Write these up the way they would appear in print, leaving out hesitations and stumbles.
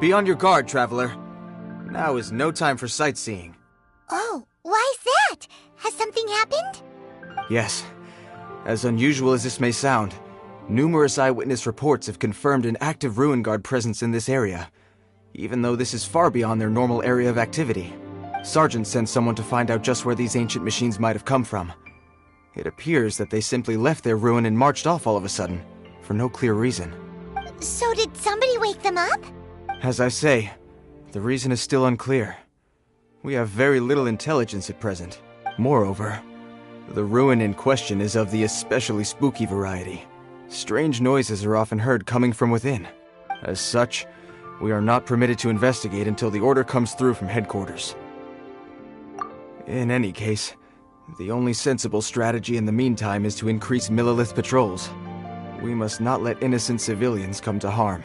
Be on your guard, traveler. Now is no time for sightseeing. Oh, why's that? Has something happened? Yes. As unusual as this may sound, numerous eyewitness reports have confirmed an active Ruin Guard presence in this area, even though this is far beyond their normal area of activity. Sergeant sent someone to find out just where these ancient machines might have come from. It appears that they simply left their ruin and marched off all of a sudden, for no clear reason. So did somebody wake them up? As I say, the reason is still unclear. We have very little intelligence at present. Moreover, the ruin in question is of the especially spooky variety. Strange noises are often heard coming from within. As such, we are not permitted to investigate until the order comes through from headquarters. In any case, the only sensible strategy in the meantime is to increase Millilith patrols. We must not let innocent civilians come to harm.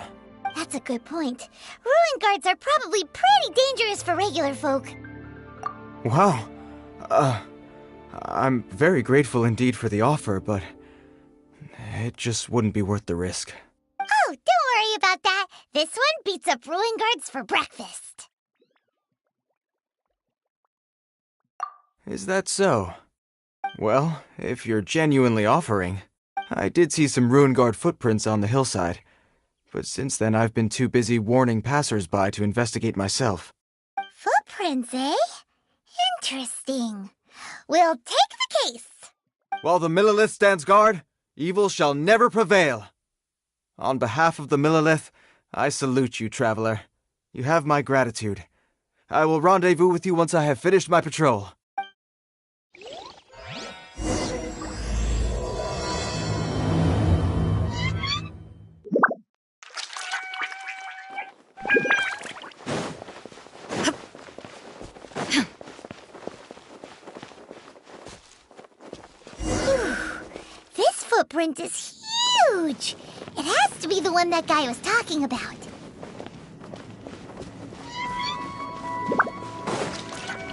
That's a good point. Ruin guards are probably pretty dangerous for regular folk. Wow. I'm very grateful indeed for the offer, but it just wouldn't be worth the risk. Oh, don't worry about that. This one beats up ruin guards for breakfast. Is that so? Well, if you're genuinely offering, I did see some Ruin Guard footprints on the hillside, but since then I've been too busy warning passers-by to investigate myself. Footprints, eh? Interesting. We'll take the case. While the Millilith stands guard, evil shall never prevail. On behalf of the Millilith, I salute you, traveler. You have my gratitude. I will rendezvous with you once I have finished my patrol. This footprint is huge. It has to be the one that guy was talking about.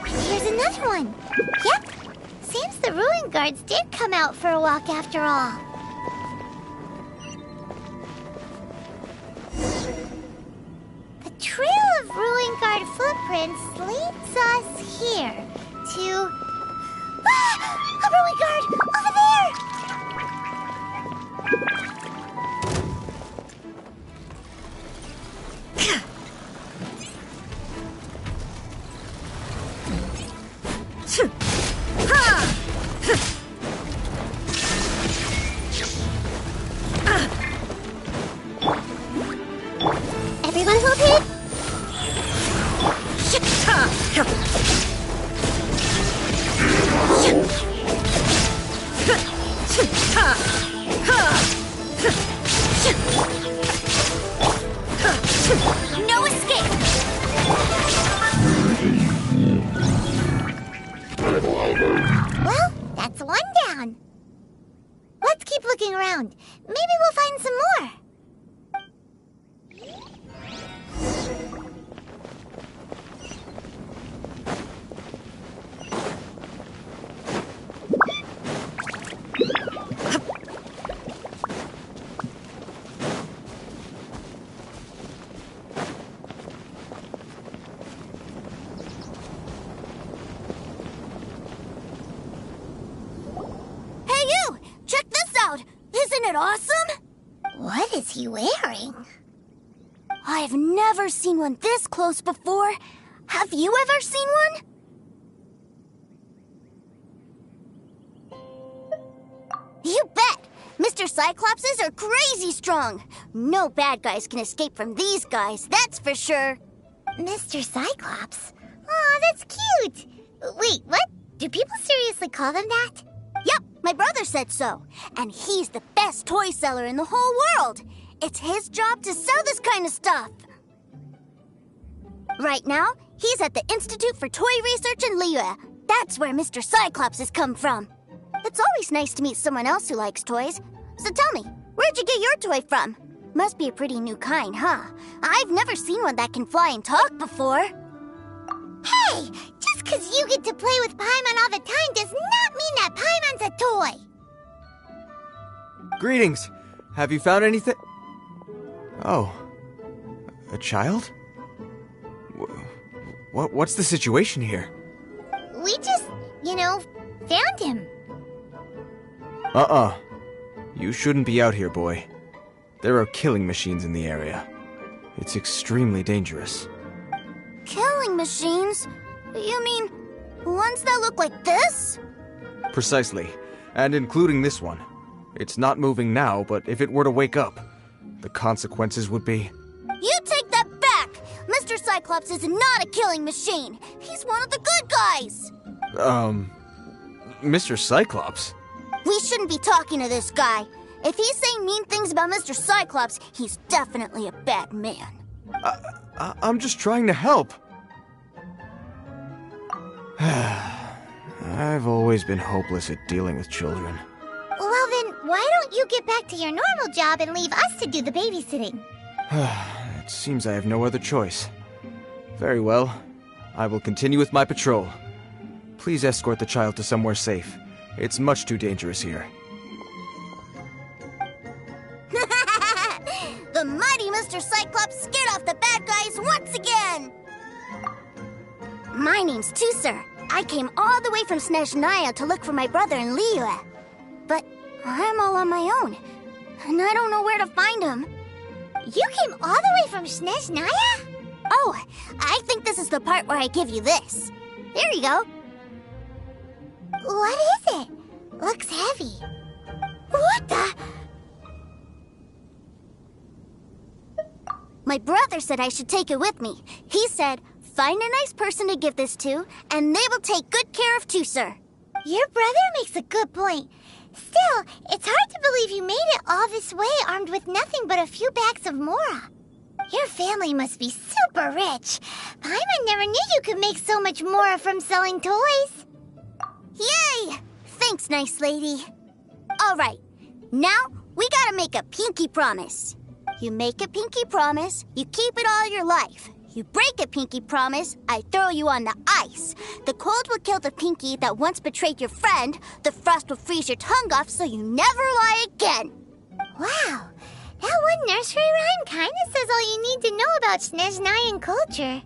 Here's another one. Yep. Seems the ruin guards did come out for a walk after all. The trail of ruin guard footprints leads us here to... Ah! A ruin guard! Over there! Everyone hold it! No escape! Well, that's one down. Let's keep looking around. Maybe we'll find some more. Isn't it awesome? What is he wearing? I've never seen one this close before. Have you ever seen one? You bet! Mr. Cyclopses are crazy strong. No bad guys can escape from these guys, that's for sure. Mr. Cyclops? Aw, that's cute. Wait, what? Do people seriously call them that? Yep, my brother said so. And he's the best toy seller in the whole world. It's his job to sell this kind of stuff. Right now, he's at the Institute for Toy Research in Liyue. That's where Mr. Cyclops has come from. It's always nice to meet someone else who likes toys. So tell me, where'd you get your toy from? Must be a pretty new kind, huh? I've never seen one that can fly and talk before. Hey! Just 'cause you get to play with Paimon all the time does not mean that Paimon's a toy! Greetings! Have you found anything? Oh. A child? What's the situation here? We just, found him. You shouldn't be out here, boy. There are killing machines in the area. It's extremely dangerous. Killing machines? You mean ones that look like this? Precisely, and including this one. It's not moving now, but if it were to wake up, the consequences would be... You take that back! Mr. Cyclops is not a killing machine! He's one of the good guys! Mr. Cyclops? We shouldn't be talking to this guy. If he's saying mean things about Mr. Cyclops, he's definitely a bad man. I'm just trying to help. I've always been hopeless at dealing with children. Well then, why don't you get back to your normal job and leave us to do the babysitting? It seems I have no other choice. Very well. I will continue with my patrol. Please escort the child to somewhere safe. It's much too dangerous here. The mighty Mr. Cyclops scared off the bad guys once again! My name's Tusser. I came all the way from Snezhnaya to look for my brother in Liyue. But I'm all on my own, and I don't know where to find him. You came all the way from Snezhnaya? Oh, I think this is the part where I give you this. Here you go. What is it? Looks heavy. What the? My brother said I should take it with me. He said, find a nice person to give this to, and they will take good care of Tusser. Your brother makes a good point. Still, it's hard to believe you made it all this way armed with nothing but a few bags of Mora. Your family must be super rich. Paimon never knew you could make so much Mora from selling toys. Yay! Thanks, nice lady. All right, now we gotta make a pinky promise. You make a pinky promise, you keep it all your life. You break a pinky promise, I throw you on the ice. The cold will kill the pinky that once betrayed your friend. The frost will freeze your tongue off so you never lie again. Wow, that one nursery rhyme kinda says all you need to know about Snezhnayan culture.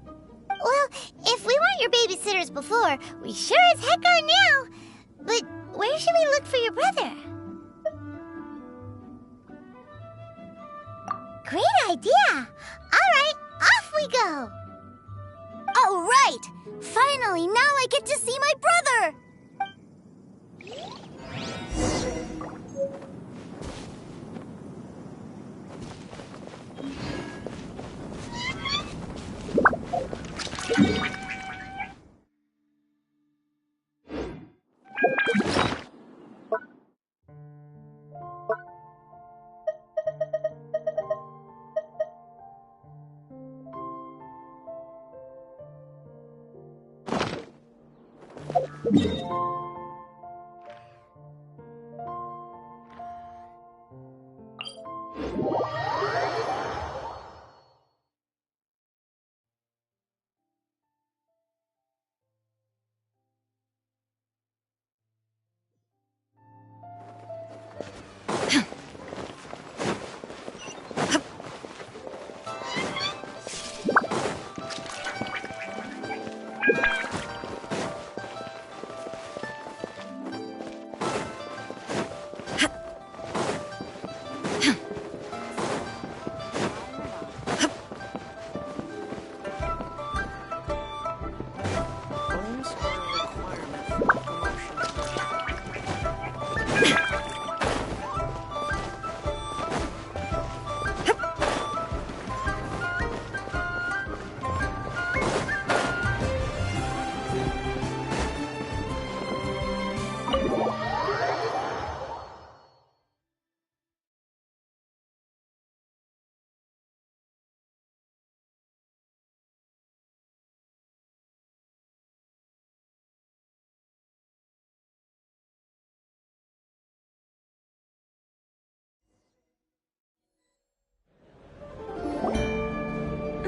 Well, if we weren't your babysitters before, we sure as heck are now. But where should we look for your brother? Great idea! All right, off we go! All right! Finally, now I get to see my brother!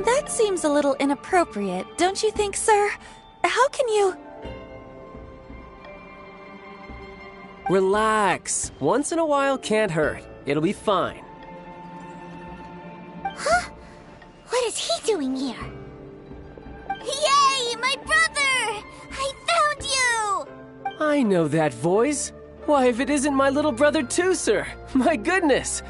That seems a little inappropriate, don't you think, sir? How can you... Relax. Once in a while can't hurt. It'll be fine. Huh? What is he doing here? Yay! I know that voice. Why, if it isn't my little brother Tooser! My goodness!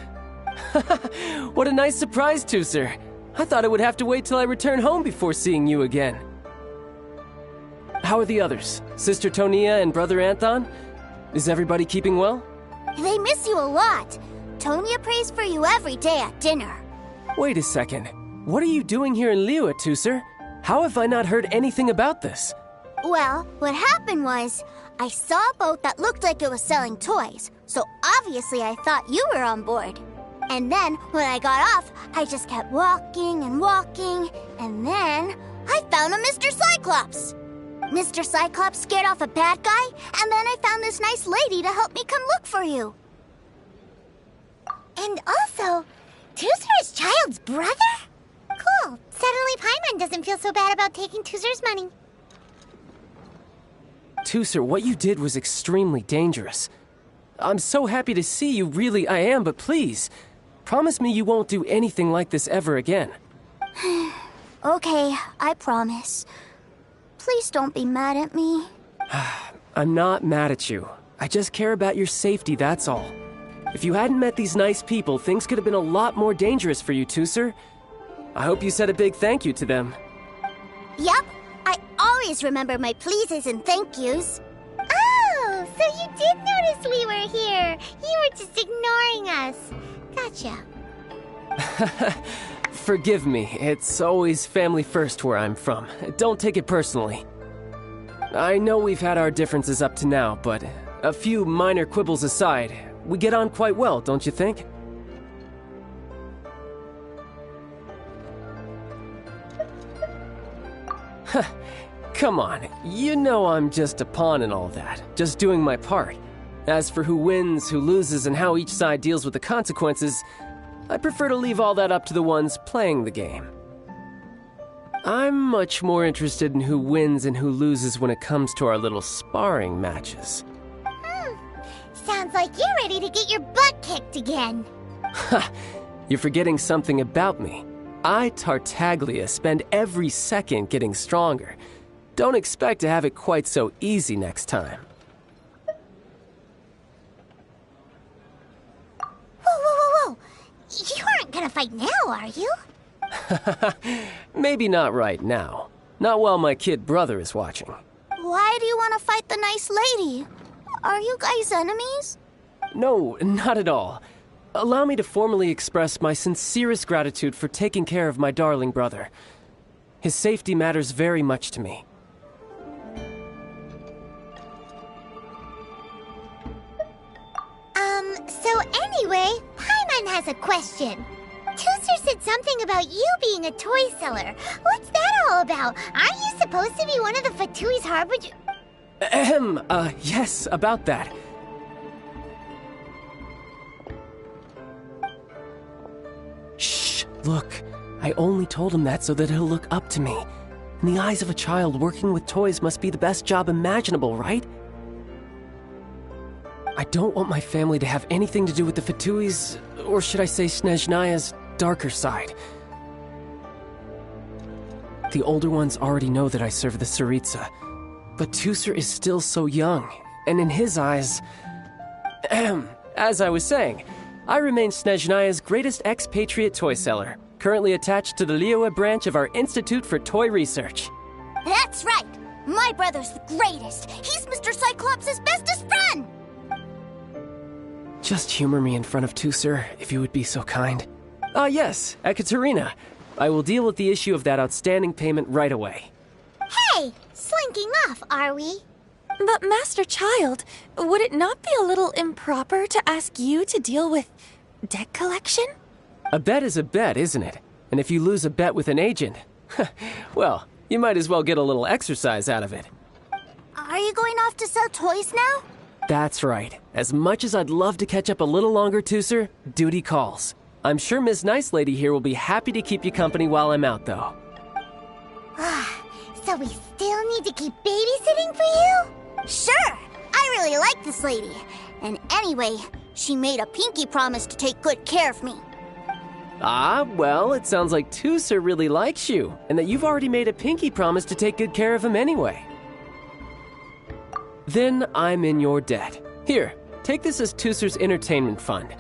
What a nice surprise, Tooser. I thought I would have to wait till I return home before seeing you again. How are the others? Sister Tonia and Brother Anthon? Is everybody keeping well? They miss you a lot. Tonia prays for you every day at dinner. Wait a second. What are you doing here in Liyue, Tooser? How have I not heard anything about this? Well, what happened was, I saw a boat that looked like it was selling toys, so obviously I thought you were on board. And then, when I got off, I just kept walking and walking, and then I found a Mr. Cyclops. Mr. Cyclops scared off a bad guy, and then I found this nice lady to help me come look for you. And also, Tooser is Childe's brother? Cool. Suddenly Paimon doesn't feel so bad about taking Tooser's money. Tooser, what you did was extremely dangerous. I'm so happy to see you, really I am, but please, promise me you won't do anything like this ever again. Okay, I promise. Please don't be mad at me. I'm not mad at you. I just care about your safety, that's all. If you hadn't met these nice people, things could have been a lot more dangerous for you, Tooser. I hope you said a big thank you to them. Yup, I always remember my pleases and thank yous. Oh, so you did notice we were here. You were just ignoring us. Gotcha. Forgive me, it's always family first where I'm from. Don't take it personally. I know we've had our differences up to now, but a few minor quibbles aside, we get on quite well, don't you think? Come on, you know I'm just a pawn and all that, just doing my part. As for who wins, who loses, and how each side deals with the consequences, I prefer to leave all that up to the ones playing the game. I'm much more interested in who wins and who loses when it comes to our little sparring matches. Sounds like you're ready to get your butt kicked again. Ha! You're forgetting something about me. I, Tartaglia, spend every second getting stronger. Don't expect to have it quite so easy next time. Whoa. You aren't gonna fight now, are you? Maybe not right now. Not while my kid brother is watching. Why do you want to fight the nice lady? Are you guys enemies? No, not at all. Allow me to formally express my sincerest gratitude for taking care of my darling brother. His safety matters very much to me. So anyway, Paimon has a question. Tooser said something about you being a toy seller. What's that all about? Aren't you supposed to be one of the Fatui's harbinger? Yes, about that. Shh, look. I only told him that so that he'll look up to me. In the eyes of a child, working with toys must be the best job imaginable, right? I don't want my family to have anything to do with the Fatui's, or should I say Snezhnaya's, darker side. The older ones already know that I serve the Tsaritsa, but Tooser is still so young, and in his eyes... As I was saying, I remain Snezhnaya's greatest expatriate toy seller, currently attached to the Liyue branch of our Institute for Toy Research. That's right! My brother's the greatest! He's Mr. Cyclops' bestest friend! Just humor me in front of Tooser, if you would be so kind. Yes, Ekaterina. I will deal with the issue of that outstanding payment right away. Hey! Slinking off, are we? But Master Childe, would it not be a little improper to ask you to deal with debt collection? A bet is a bet, isn't it? And if you lose a bet with an agent, well, you might as well get a little exercise out of it. Are you going off to sell toys now? That's right. As much as I'd love to catch up a little longer, Tooser, duty calls. I'm sure Miss Nice Lady here will be happy to keep you company while I'm out, though. So we still need to keep babysitting for you? Sure! I really like this lady. And anyway, she made a pinky promise to take good care of me. Well, it sounds like Tooser really likes you, and that you've already made a pinky promise to take good care of him anyway. then I'm in your debt. Here, take this as Tusser's entertainment fund.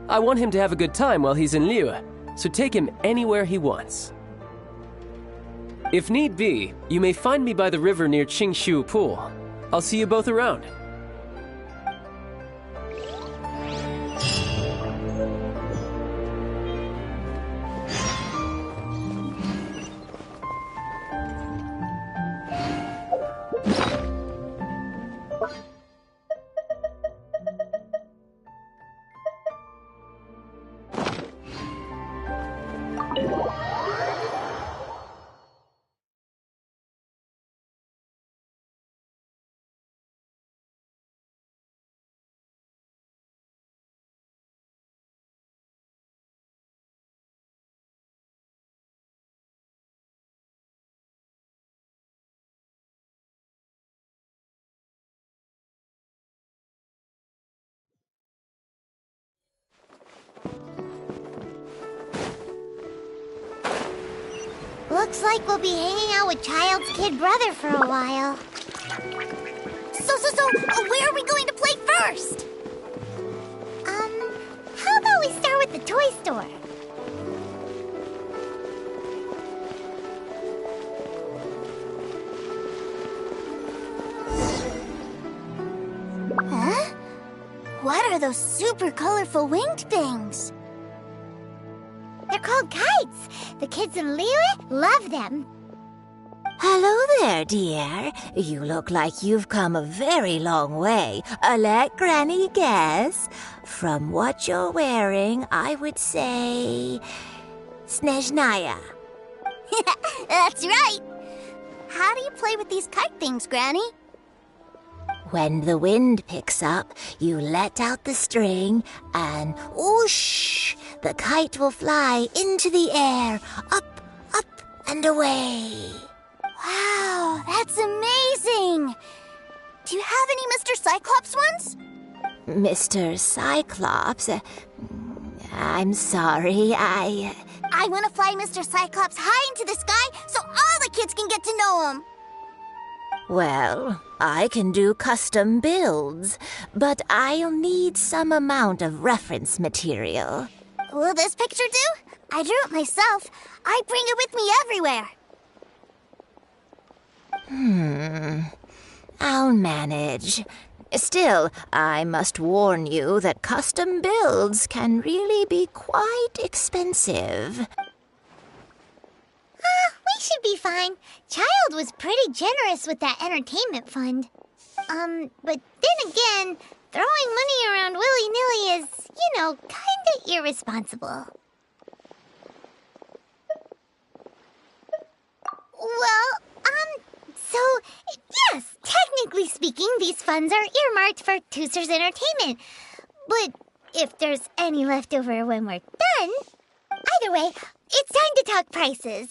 I want him to have a good time while he's in Liyue, so take him anywhere he wants. If need be, you may find me by the river near Qingshu Pool. I'll see you both around. Looks like we'll be hanging out with Childe's kid brother for a while. So, where are we going to play first? How about we start with the toy store? Huh? What are those super colorful winged things? They're called kites. The kids in Liyue love them. Hello there, dear. You look like you've come a very long way. Let Granny guess. From what you're wearing, I would say... Snezhnaya. That's right. How do you play with these kite things, Granny? When the wind picks up, you let out the string and whoosh! The kite will fly into the air, up, and away. Wow, that's amazing! Do you have any Mr. Cyclops ones? Mr. Cyclops? I'm sorry, I want to fly Mr. Cyclops high into the sky so all the kids can get to know him. Well, I can do custom builds, but I'll need some amount of reference material. Will this picture do? I drew it myself. I bring it with me everywhere. I'll manage. Still, I must warn you that custom builds can really be quite expensive. We should be fine. Childe was pretty generous with that entertainment fund. But then again, throwing money around willy-nilly is, kinda irresponsible. So, yes, technically speaking, these funds are earmarked for Tusser's entertainment. But if there's any left over when we're done, either way, it's time to talk prices.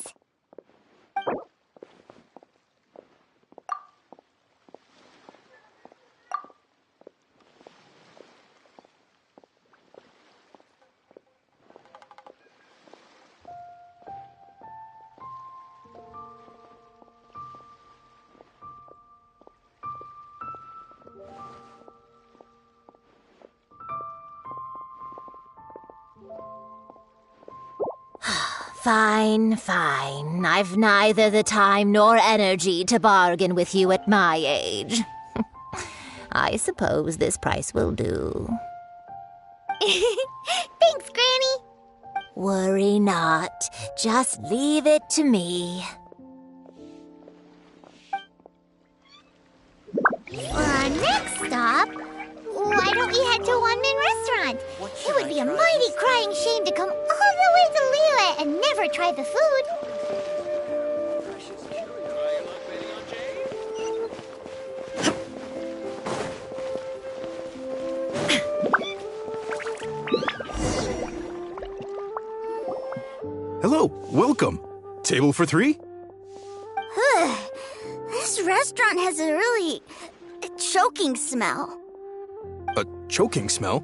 Fine. I've neither the time nor energy to bargain with you at my age. I suppose this price will do. Thanks, Granny. Worry not. Just leave it to me. For our next stop, why don't we head to a one-man restaurant? It would be a mighty crying shame to come all the way to Liyue and never try the food. Hello, welcome. Table for three? This restaurant has a really choking smell. A choking smell?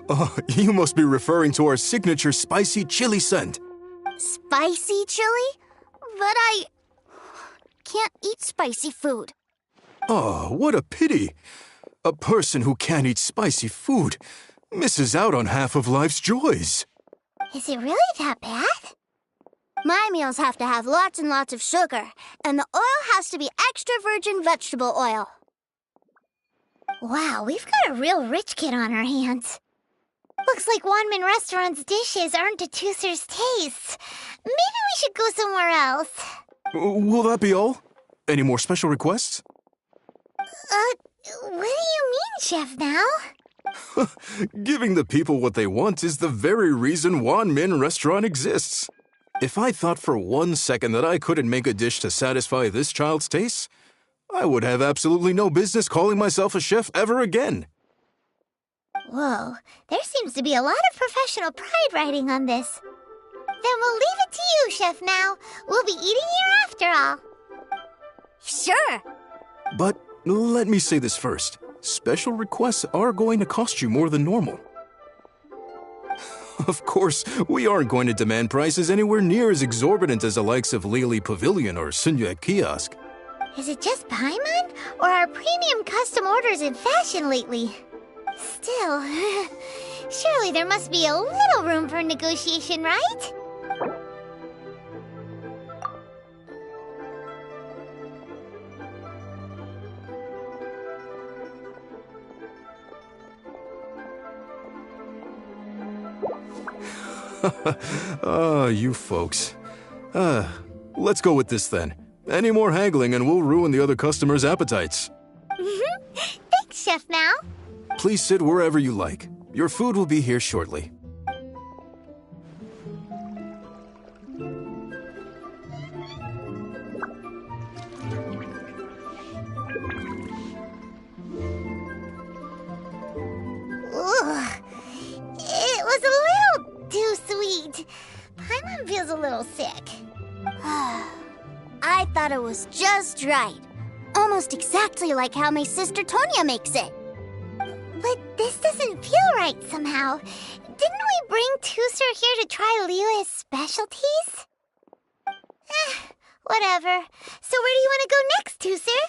Oh, you must be referring to our signature spicy chili scent. Spicy chili? But I can't eat spicy food. Oh, what a pity. A person who can't eat spicy food misses out on half of life's joys. Is it really that bad? My meals have to have lots and lots of sugar, and the oil has to be extra virgin vegetable oil. Wow, we've got a real rich kid on our hands. Looks like Wanmin Restaurant's dishes aren't to Tooser's taste. Maybe we should go somewhere else. Will that be all? Any more special requests? What do you mean, Chef Now? Giving the people what they want is the very reason Wanmin Restaurant exists. If I thought for 1 second that I couldn't make a dish to satisfy this child's tastes, I would have absolutely no business calling myself a chef ever again. Whoa, there seems to be a lot of professional pride riding on this. Then we'll leave it to you, Chef Now. We'll be eating here after all. Sure. But let me say this first. Special requests are going to cost you more than normal. Of course, we aren't going to demand prices anywhere near as exorbitant as the likes of Lily Pavilion or Sunya Kiosk. Is it just Paimon, or are premium custom orders in fashion lately? Still, surely there must be a little room for negotiation, right? You folks. Let's go with this then. Any more haggling and we'll ruin the other customers' appetites. Thanks, Chef Now. Please sit wherever you like. Your food will be here shortly. Ugh. It was a little too sweet. Paimon feels a little sick. I thought it was just right. Almost exactly like how my sister Tonya makes it. But this doesn't feel right somehow. Didn't we bring Tooser here to try Liyue's specialties? Whatever. So where do you want to go next, Tooser?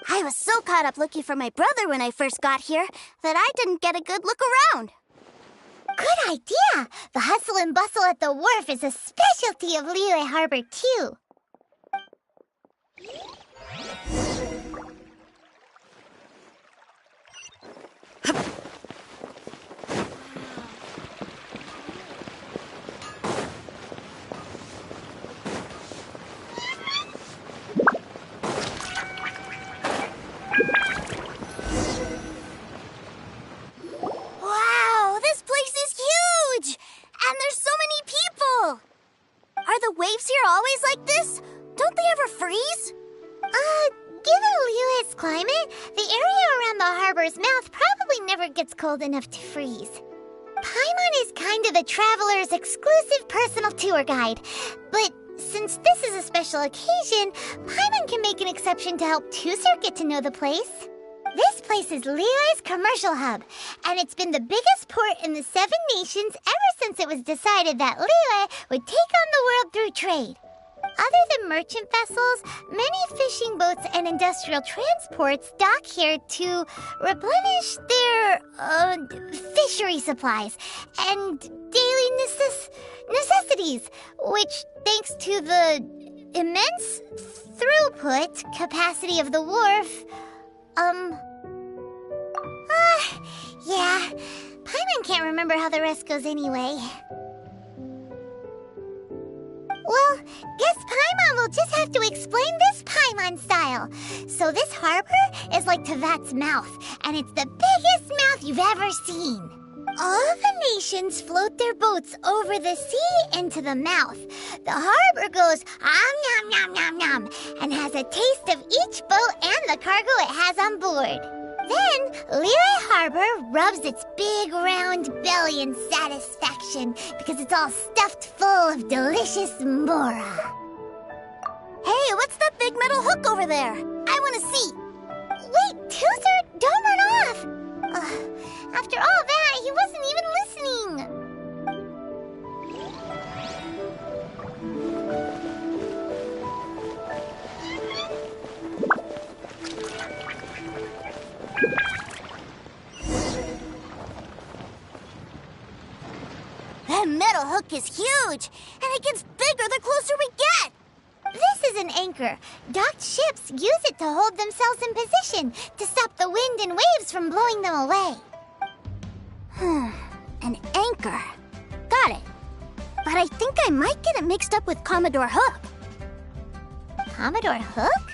I was so caught up looking for my brother when I first got here that I didn't get a good look around. Good idea! The hustle and bustle at the wharf is a specialty of Liyue Harbor, too. Wow, this place is huge! And there's so many people! Are the waves here always like this? Don't they ever freeze? Given Liyue's climate, the area around the harbor's mouth probably never gets cold enough to freeze. Paimon is kind of the traveler's exclusive personal tour guide. But since this is a special occasion, Paimon can make an exception to help Tooser get to know the place. This place is Liyue's commercial hub, and it's been the biggest port in the 7 nations ever since it was decided that Liyue would take on the world through trade. Other than merchant vessels, many fishing boats and industrial transports dock here to replenish their fishery supplies and daily necessities, which, thanks to the immense throughput capacity of the wharf, yeah, Paimon can't remember how the rest goes anyway. Well, guess Paimon will just have to explain this Paimon style. So this harbor is like Tevat's mouth, and it's the biggest mouth you've ever seen. All the nations float their boats over the sea into the mouth. The harbor goes nom nom nom nom and has a taste of each boat and the cargo it has on board. Then, Liyue Harbor rubs its big round belly in satisfaction because it's all stuffed full of delicious mora. Hey, what's that big metal hook over there? I want to see. Wait, Tooser, don't run off. After all that, he wasn't even listening. dock is huge, and it gets bigger the closer we get. This is an anchor. Docked ships use it to hold themselves in position to stop the wind and waves from blowing them away. An anchor. Got it. But I think I might get it mixed up with Commodore Hook. Commodore Hook?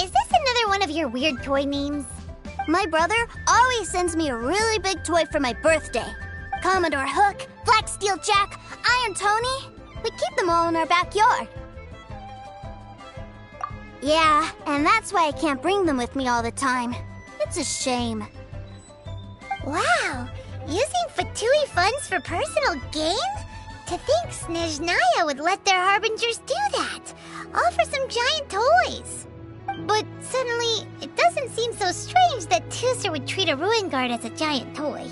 Is this another one of your weird toy names? My brother always sends me a really big toy for my birthday. Commodore Hook, Black Steel Jack, Iron Tony. We keep them all in our backyard. Yeah, and that's why I can't bring them with me all the time. It's a shame. Wow! Using Fatui funds for personal gain? To think Snezhnaya would let their harbingers do that! All for some giant toys! But suddenly, it doesn't seem so strange that Tooser would treat a ruin guard as a giant toy.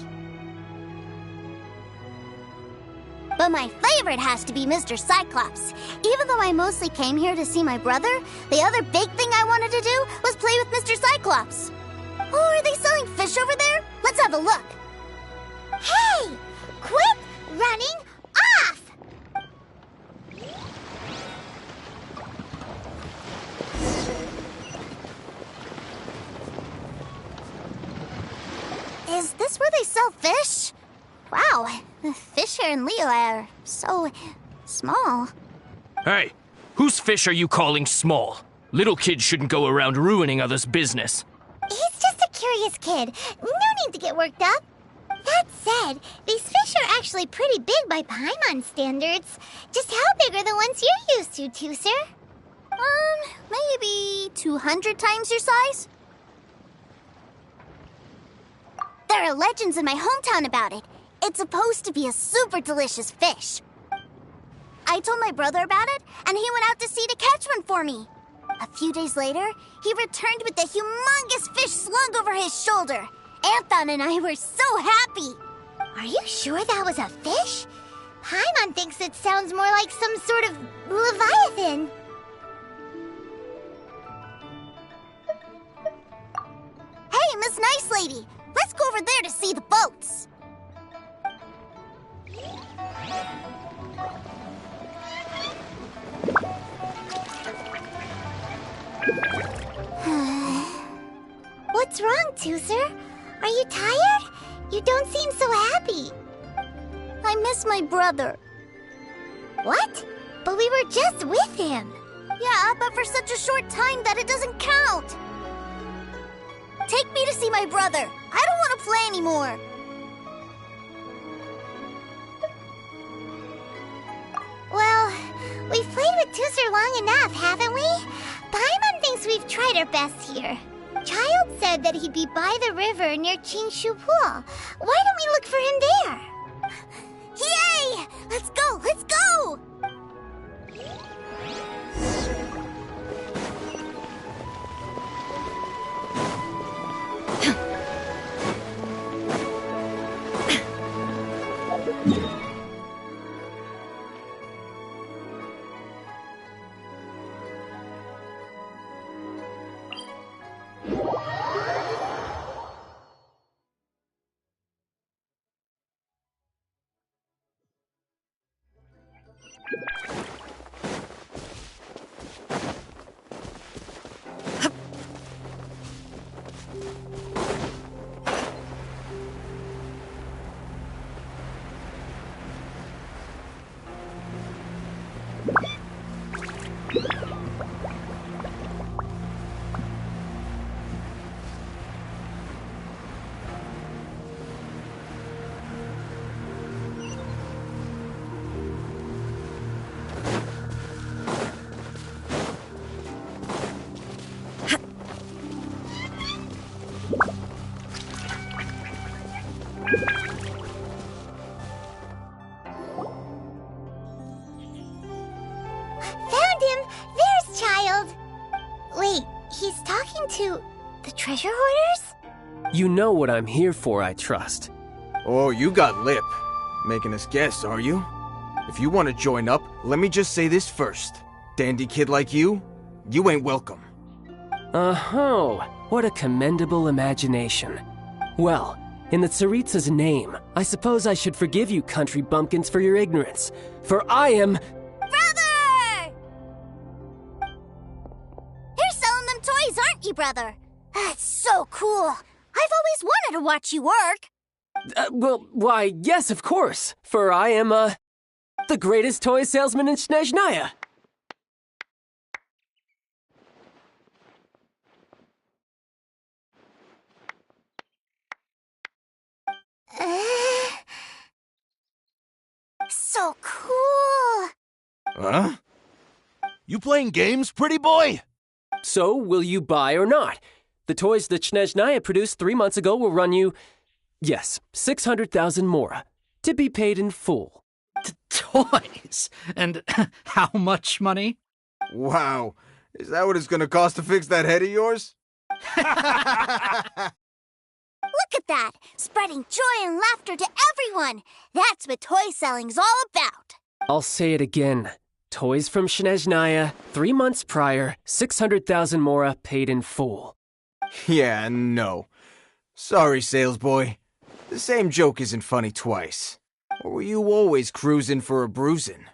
But my favorite has to be Mr. Cyclops. Even though I mostly came here to see my brother, the other big thing I wanted to do was play with Mr. Cyclops. Oh, are they selling fish over there? Let's have a look. Hey! Quit running off! Is this where they sell fish? Wow, the fish here in Leo are so small. Hey, whose fish are you calling small? Little kids shouldn't go around ruining others' business. He's just a curious kid. No need to get worked up. That said, these fish are actually pretty big by Paimon standards. Just how big are the ones you're used to, Tooser? Maybe 200 times your size? There are legends in my hometown about it. It's supposed to be a super delicious fish. I told my brother about it, and he went out to sea to catch one for me. A few days later, he returned with the humongous fish slung over his shoulder. Anthon and I were so happy. Are you sure that was a fish? Paimon thinks it sounds more like some sort of leviathan. Hey, Miss Nice Lady, let's go over there to see the boats. What's wrong, Tooser? Are you tired? You don't seem so happy. I miss my brother. What? But we were just with him. Yeah, but for such a short time that it doesn't count. Take me to see my brother. I don't want to play anymore. Well, we've played with Tooser long enough, haven't we? Paimon thinks we've tried our best here. Childe said that he'd be by the river near Chinshu Pool. Why don't we look for him there? Yay! Let's go! Let's go! To the treasure hoarders? You know what I'm here for, I trust. Oh, you got lip. Making us guess, are you? If you want to join up, let me just say this first. Dandy kid like you ain't welcome. Uh-huh. What a commendable imagination. Well, In the Tsaritsa's name, I suppose I should forgive you country bumpkins for your ignorance. For I am... Brother! You're selling them toys, aren't you, brother? That's so cool. I've always wanted to watch you work. Why, yes, of course. For I am, the greatest toy salesman in Snezhnaya. So cool. Huh? You playing games, pretty boy? So, will you buy or not? The toys that Snezhnaya produced 3 months ago will run you, yes, 600,000 mora, to be paid in full. Toys? And how much money? Wow. Is that what it's gonna cost to fix that head of yours? Look at that! Spreading joy and laughter to everyone! That's what toy selling's all about! I'll say it again. Toys from Snezhnaya, 3 months prior, 600,000 mora paid in full. Yeah, no. Sorry, salesboy. The same joke isn't funny twice. Or were you always cruising for a bruising?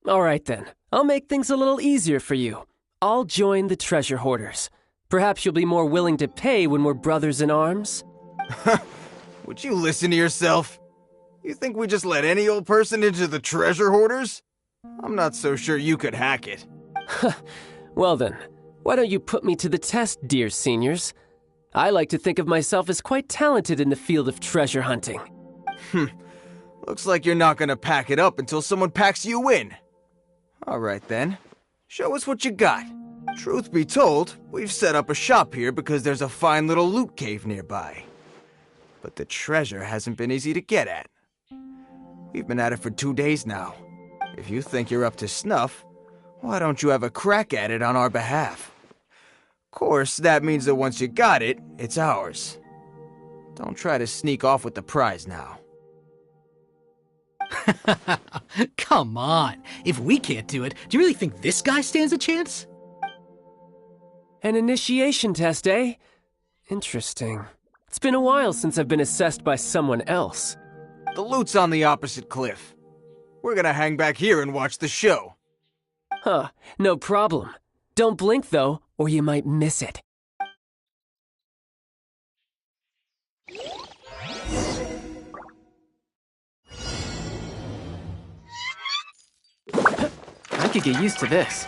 All right then. I'll make things a little easier for you. I'll join the treasure hoarders. Perhaps you'll be more willing to pay when we're brothers in arms? Would you listen to yourself? You think we just let any old person into the treasure hoarders? I'm not so sure you could hack it. Well then, why don't you put me to the test, dear seniors? I like to think of myself as quite talented in the field of treasure hunting. Looks like you're not gonna pack it up until someone packs you in. Alright then, show us what you got. Truth be told, we've set up a shop here because there's a fine little loot cave nearby. But the treasure hasn't been easy to get at. We've been at it for 2 days now. If you think you're up to snuff, why don't you have a crack at it on our behalf? Of course, that means that once you got it, it's ours. Don't try to sneak off with the prize now. Come on. If we can't do it, do you really think this guy stands a chance? An initiation test, eh? Interesting. It's been a while since I've been assessed by someone else. The loot's on the opposite cliff. We're gonna hang back here and watch the show. Huh, no problem. Don't blink though, or you might miss it. I could get used to this.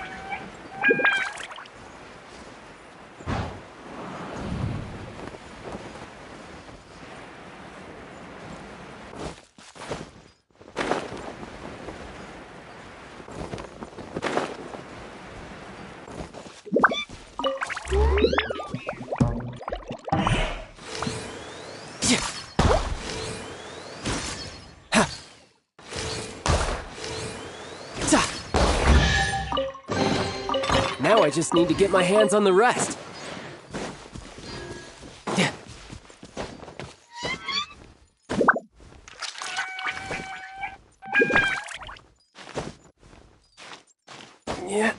Now I just need to get my hands on the rest. Yeah.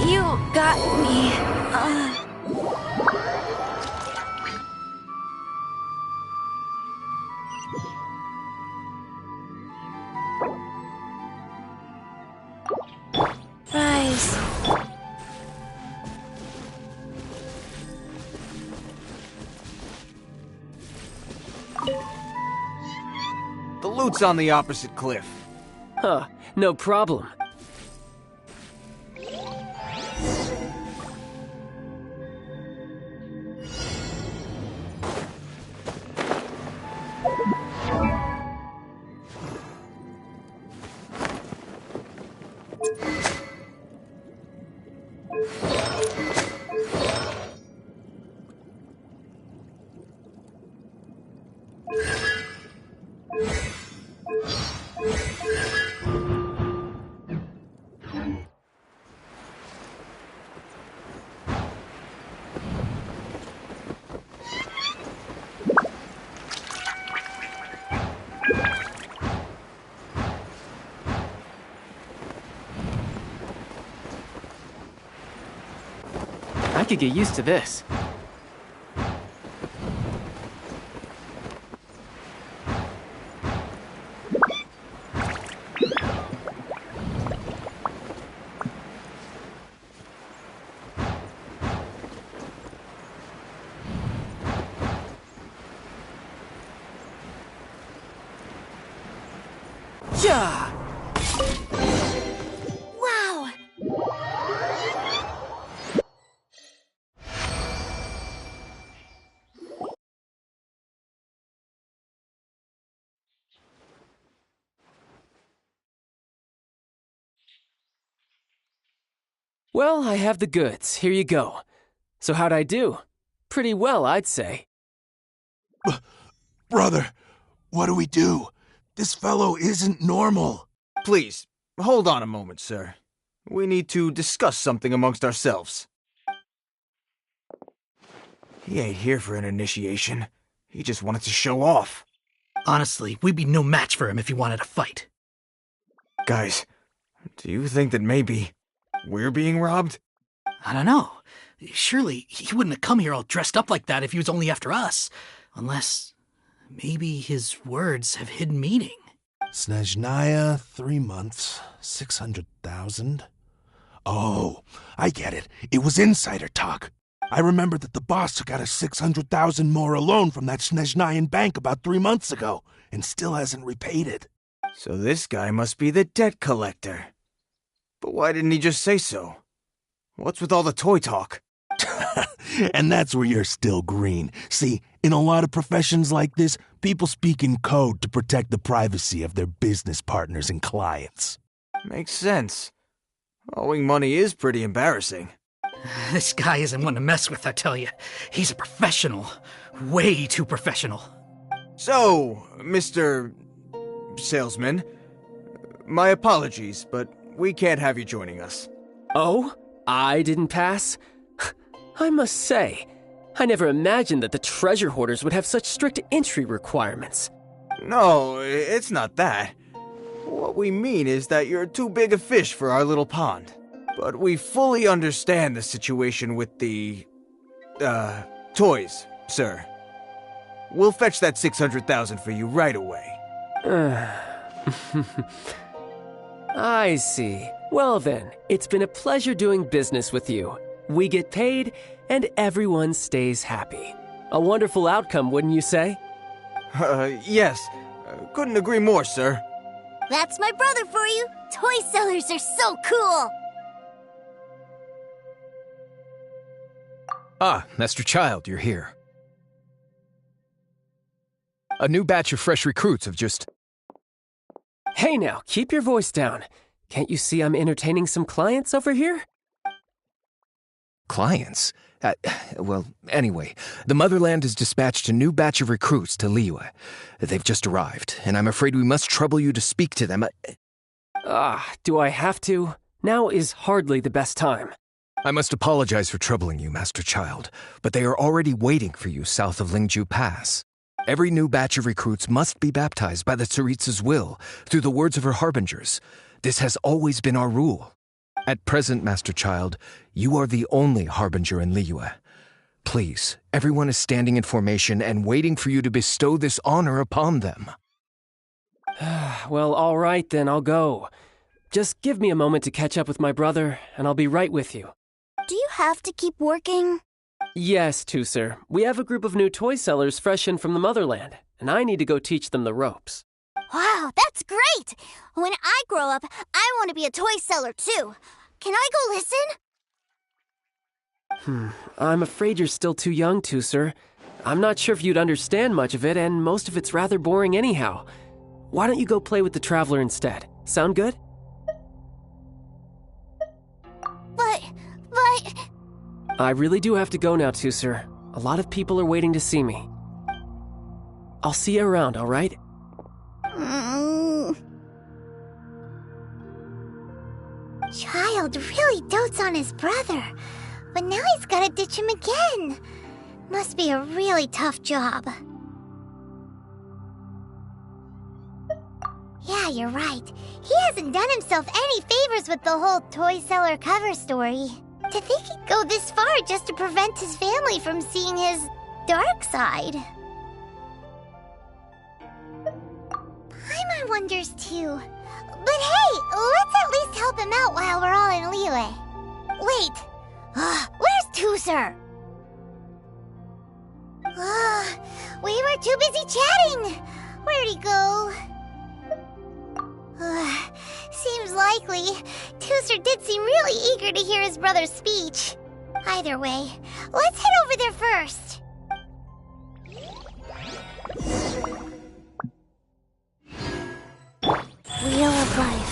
You got me. Rise. The loot's on the opposite cliff. Huh, no problem. I could get used to this. Yeah! Wow! Well, I have the goods. Here you go. So how'd I do? Pretty well, I'd say. Brother, what do we do? This fellow isn't normal. Please, hold on a moment, sir. We need to discuss something amongst ourselves. He ain't here for an initiation. He just wanted to show off. Honestly, we'd be no match for him if he wanted to fight. Guys, do you think that maybe we're being robbed? I don't know. Surely he wouldn't have come here all dressed up like that if he was only after us. Unless maybe his words have hidden meaning. Snezhnaya, 3 months, 600,000. Oh, I get it. It was insider talk. I remember that the boss took out a 600,000 more loan from that Snezhnayan bank about 3 months ago, and still hasn't repaid it. So this guy must be the debt collector. But why didn't he just say so? What's with all the toy talk? And that's where you're still green. See, in a lot of professions like this, people speak in code to protect the privacy of their business partners and clients. Makes sense. Owing money is pretty embarrassing. This guy isn't one to mess with, I tell you. He's a professional. Way too professional. So, Mr. Salesman, my apologies, but we can't have you joining us. Oh? I didn't pass? I must say, I never imagined that the treasure hoarders would have such strict entry requirements. No, it's not that. What we mean is that you're too big a fish for our little pond. But we fully understand the situation with the, toys, sir. We'll fetch that 600,000 for you right away. I see. Well then, it's been a pleasure doing business with you. We get paid, and everyone stays happy. A wonderful outcome, wouldn't you say? Yes. Couldn't agree more, sir. That's my brother for you. Toy sellers are so cool. Ah, Master Childe, you're here. A new batch of fresh recruits have just... Hey now, keep your voice down. Can't you see I'm entertaining some clients over here? Clients? Well, anyway, the Motherland has dispatched a new batch of recruits to Liyue. They've just arrived, and I'm afraid we must trouble you to speak to them. Do I have to? Now is hardly the best time. I must apologize for troubling you, Master Childe, but they are already waiting for you south of Lingju Pass. Every new batch of recruits must be baptized by the Tsaritsa's will, through the words of her harbingers. This has always been our rule. At present, Master Childe, you are the only harbinger in Liyue. Please, everyone is standing in formation and waiting for you to bestow this honor upon them. Well, all right then, I'll go. Just give me a moment to catch up with my brother, and I'll be right with you. Do you have to keep working? Yes, Sir. We have a group of new toy sellers fresh in from the Motherland, and I need to go teach them the ropes. Wow, that's great! When I grow up, I want to be a toy seller too. Can I go listen? I'm afraid you're still too young, Sir. I'm not sure if you'd understand much of it, and most of it's rather boring anyhow. Why don't you go play with the Traveler instead? Sound good? But... I really do have to go now, Sir. A lot of people are waiting to see me. I'll see you around, all right? Childe really dotes on his brother, but now he's gotta ditch him again. Must be a really tough job. Yeah, you're right. He hasn't done himself any favors with the whole toy seller cover story. To think he'd go this far just to prevent his family from seeing his dark side. Paimon wonders too. But hey, let's at least help him out while we're all in Liyue. Wait, where's Tusser? We were too busy chatting. Where'd he go? Seems likely. Tusser did seem really eager to hear his brother's speech. Either way, let's head over there first. Wheel of Life.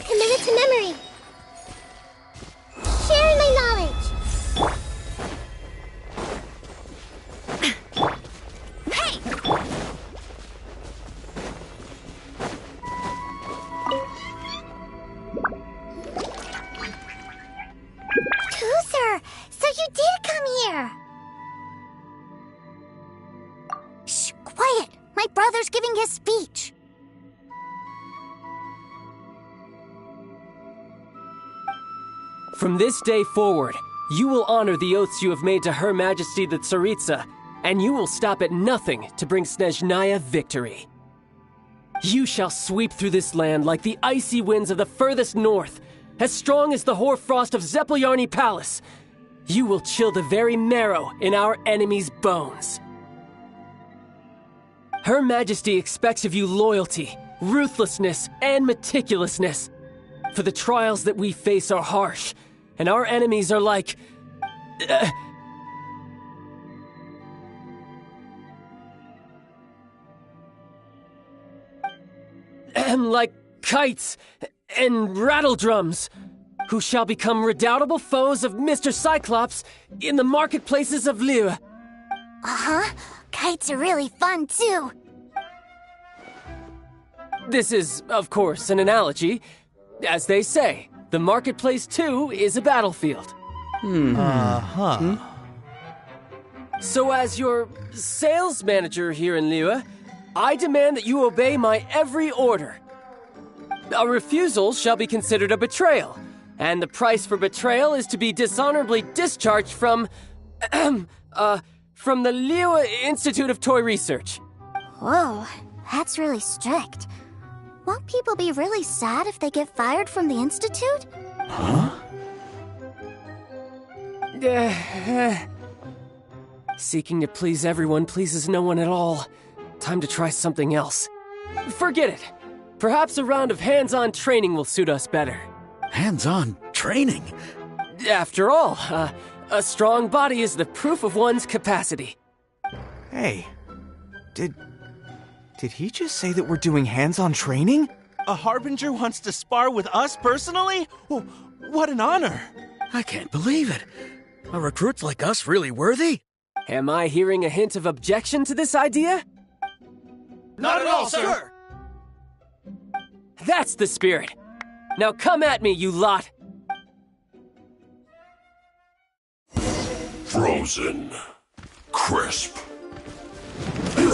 Commit it to memory. Sharing my knowledge. Hey! Tusser, so you did come here. Shh, quiet. My brother's giving his speech. From this day forward, you will honor the oaths you have made to Her Majesty the Tsaritsa, and you will stop at nothing to bring Snezhnaya victory. You shall sweep through this land like the icy winds of the furthest north, as strong as the hoarfrost of Zepelyarny Palace. You will chill the very marrow in our enemies' bones. Her Majesty expects of you loyalty, ruthlessness, and meticulousness. For the trials that we face are harsh, and our enemies are like... like kites and rattledrums, who shall become redoubtable foes of Mr. Cyclops in the marketplaces of Liyue. Uh-huh. Kites are really fun, too. This is, of course, an analogy. As they say, the marketplace, too, is a battlefield. So as your sales manager here in Liyue, I demand that you obey my every order. A refusal shall be considered a betrayal, and the price for betrayal is to be dishonorably discharged from the Liyue Institute of Toy Research. Whoa, that's really strict. Won't people be really sad if they get fired from the Institute? Huh? Seeking to please everyone pleases no one at all. Time to try something else. Forget it. Perhaps a round of hands-on training will suit us better. Hands-on training? After all, a strong body is the proof of one's capacity. Hey, did he just say that we're doing hands-on training? A Harbinger wants to spar with us personally? What an honor! I can't believe it. Are recruits like us really worthy? Am I hearing a hint of objection to this idea? Not at all, sir! That's the spirit! Now come at me, you lot! Frozen. Crisp. There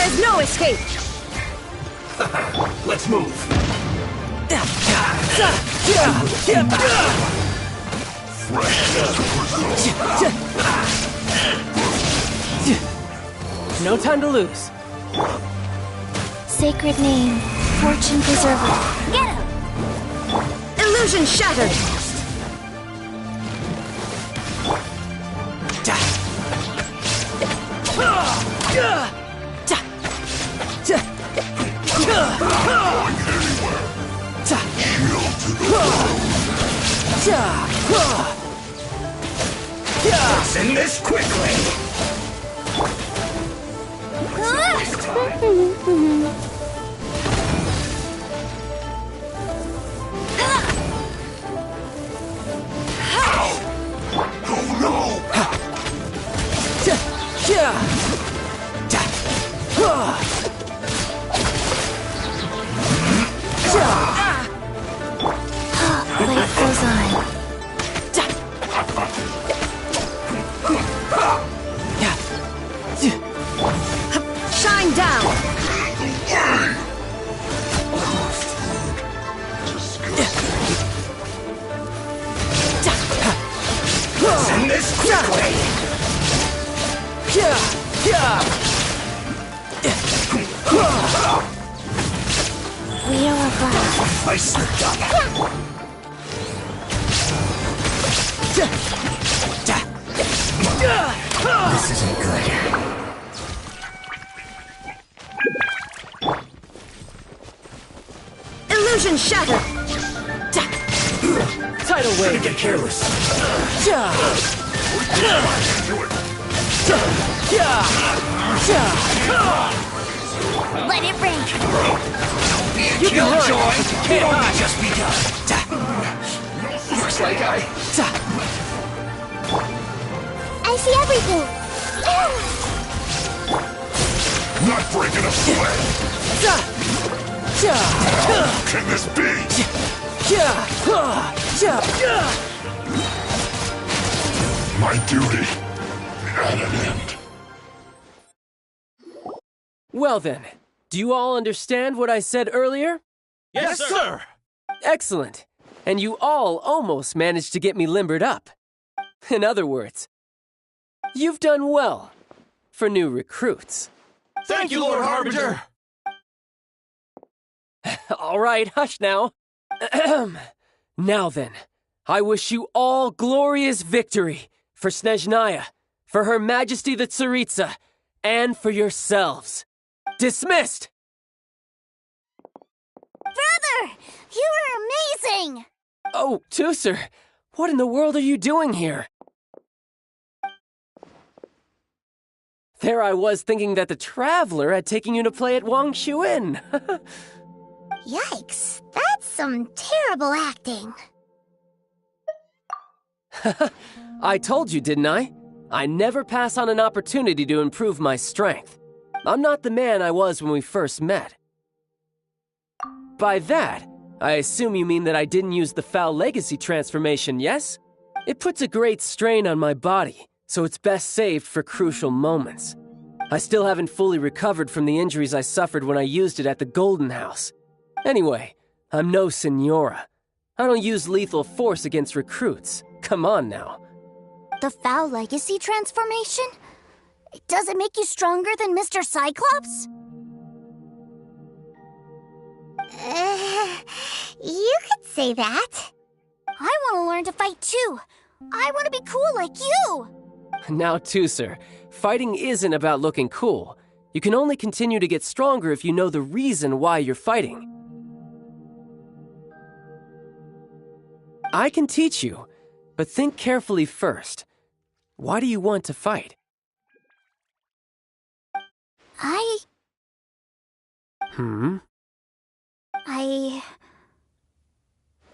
is no escape! Let's move. No time to lose. Sacred name, fortune preserver. Get him! Illusion shattered! Send this quickly. Oh no! Life goes on. Shine down! Send this quickly. Wheel of life. I slipped up. This isn't good. Illusion shattered! Tidal wave! Get careless. Let it rain! You can run! Can't hide! Just begun. Looks like I see everything! not breaking a sweat. Can this be? My duty at an end. Well then, do you all understand what I said earlier? Yes, sir! Excellent. And you all almost managed to get me limbered up. In other words, you've done well for new recruits. Thank you, Lord Harbinger! All right, hush now. Now then, I wish you all glorious victory for Snezhnaya, for Her Majesty the Tsaritsa, and for yourselves. Dismissed! Brother! You were amazing! Oh, Tusser, what in the world are you doing here? There I was thinking that the Traveler had taken you to play at Wang Xuan. Yikes, that's some terrible acting. I told you, didn't I? I never pass on an opportunity to improve my strength. I'm not the man I was when we first met. By that, I assume you mean that I didn't use the Foul Legacy transformation, yes? It puts a great strain on my body, so it's best saved for crucial moments. I still haven't fully recovered from the injuries I suffered when I used it at the Golden House. Anyway, I'm no Signora. I don't use lethal force against recruits. Come on now. The Foul Legacy transformation? Does it make you stronger than Mr. Cyclops? You could say that. I want to learn to fight too. I want to be cool like you. Now, Tusser, fighting isn't about looking cool. You can only continue to get stronger if you know the reason why you're fighting. I can teach you, but think carefully first. Why do you want to fight?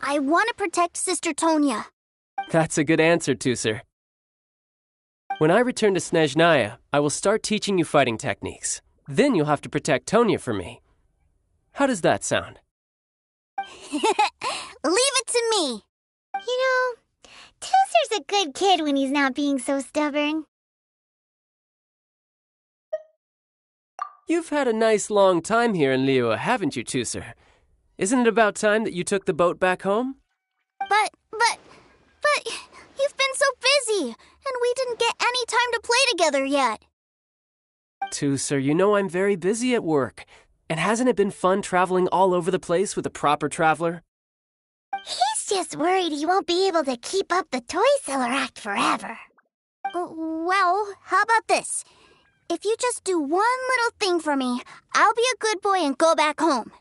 I want to protect Sister Tonya. That's a good answer, Tusser. When I return to Snezhnaya, I will start teaching you fighting techniques. Then you'll have to protect Tonya for me. How does that sound? Leave it to me. You know, Tooser's a good kid when he's not being so stubborn. You've had a nice long time here in Liyue, haven't you, Tooser? Isn't it about time that you took the boat back home? But, you've been so busy, and we didn't get any time to play together yet. Tooser, you know I'm very busy at work. And hasn't it been fun traveling all over the place with a proper traveler? He's just worried he won't be able to keep up the toy seller act forever. Well, how about this? If you just do one little thing for me, I'll be a good boy and go back home.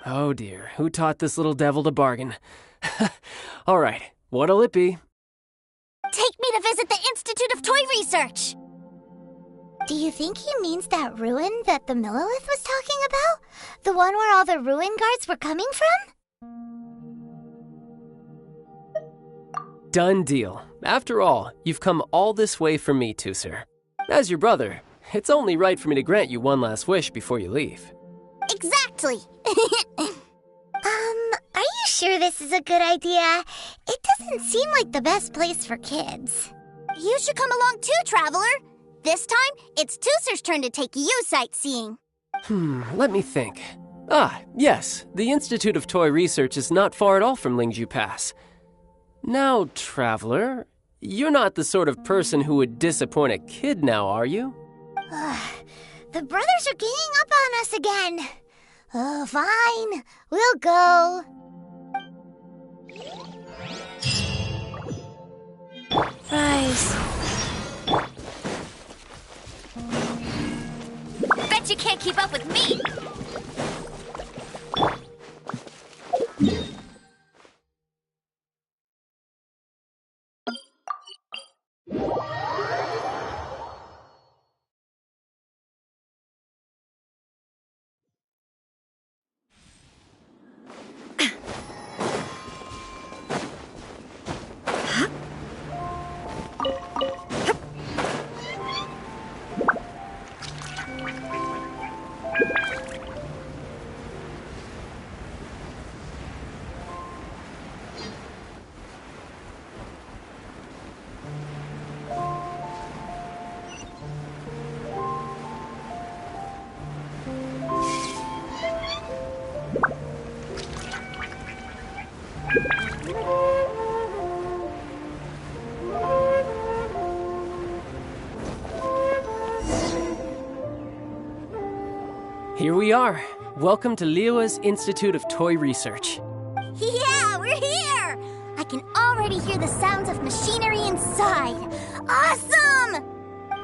Oh dear, who taught this little devil to bargain? All right, what'll it be? Take me to visit the Institute of Toy Research. Do you think he means that ruin that the Millilith was talking about? The one where all the ruin guards were coming from? Done deal. After all, you've come all this way for me, Tooser. As your brother, it's only right for me to grant you one last wish before you leave. Exactly. Are you sure this is a good idea? It doesn't seem like the best place for kids. You should come along too, Traveler. This time, it's Tooser's turn to take you sightseeing. Let me think. Yes, the Institute of Toy Research is not far at all from Lingju Pass. Now, Traveler, you're not the sort of person who would disappoint a kid now, are you? The brothers are ganging up on us again. Oh, fine. We'll go. Rise. Bet you can't keep up with me. Here we are. Welcome to Liyue's Institute of Toy Research. Yeah, we're here! I can already hear the sounds of machinery inside. Awesome!